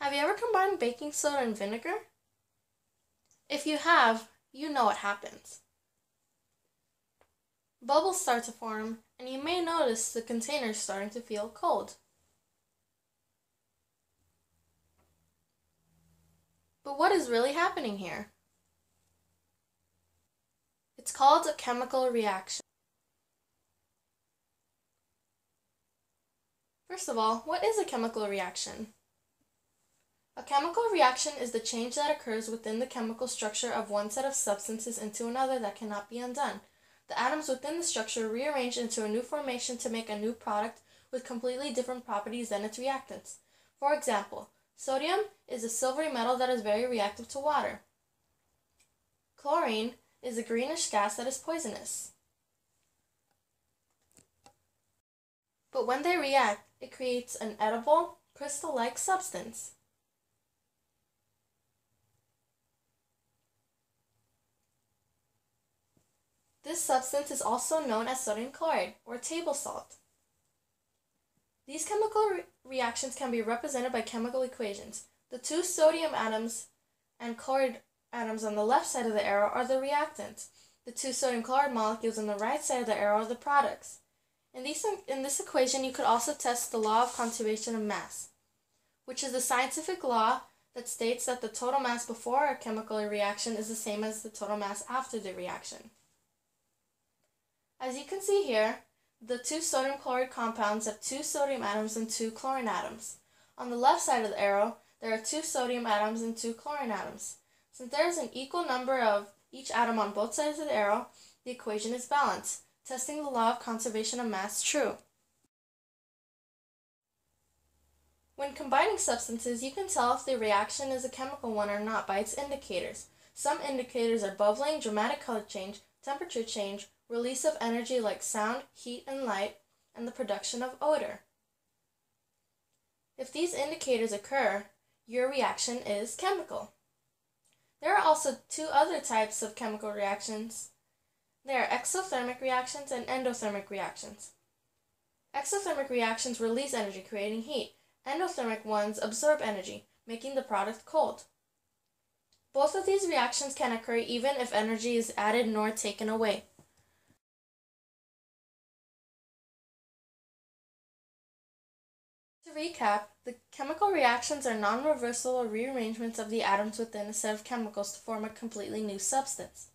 Have you ever combined baking soda and vinegar? If you have, you know what happens. Bubbles start to form, and you may notice the container starting to feel cold. But what is really happening here? It's called a chemical reaction. First of all, what is a chemical reaction? A chemical reaction is the change that occurs within the chemical structure of one set of substances into another that cannot be undone. The atoms within the structure rearrange into a new formation to make a new product with completely different properties than its reactants. For example, sodium is a silvery metal that is very reactive to water. Chlorine is a greenish gas that is poisonous. But when they react, it creates an edible, crystal-like substance. This substance is also known as sodium chloride, or table salt. These chemical reactions can be represented by chemical equations. The two sodium atoms and chloride atoms on the left side of the arrow are the reactants. The two sodium chloride molecules on the right side of the arrow are the products. In this equation, you could also test the law of conservation of mass, which is a scientific law that states that the total mass before a chemical reaction is the same as the total mass after the reaction. As you can see here, the two sodium chloride compounds have two sodium atoms and two chlorine atoms. On the left side of the arrow, there are two sodium atoms and two chlorine atoms. Since there is an equal number of each atom on both sides of the arrow, the equation is balanced, testing the law of conservation of mass true. When combining substances, you can tell if the reaction is a chemical one or not by its indicators. Some indicators are bubbling, dramatic color change, temperature change, release of energy like sound, heat, and light, and the production of odor. If these indicators occur, your reaction is chemical. There are also two other types of chemical reactions. They are exothermic reactions and endothermic reactions. Exothermic reactions release energy, creating heat. Endothermic ones absorb energy, making the product cold. Both of these reactions can occur even if energy is added nor taken away. To recap, the chemical reactions are non-reversible rearrangements of the atoms within a set of chemicals to form a completely new substance.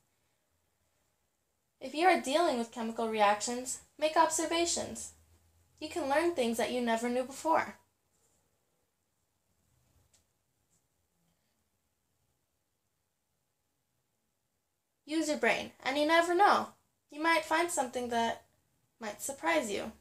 If you are dealing with chemical reactions, make observations. You can learn things that you never knew before. Use your brain, and you never know. You might find something that might surprise you.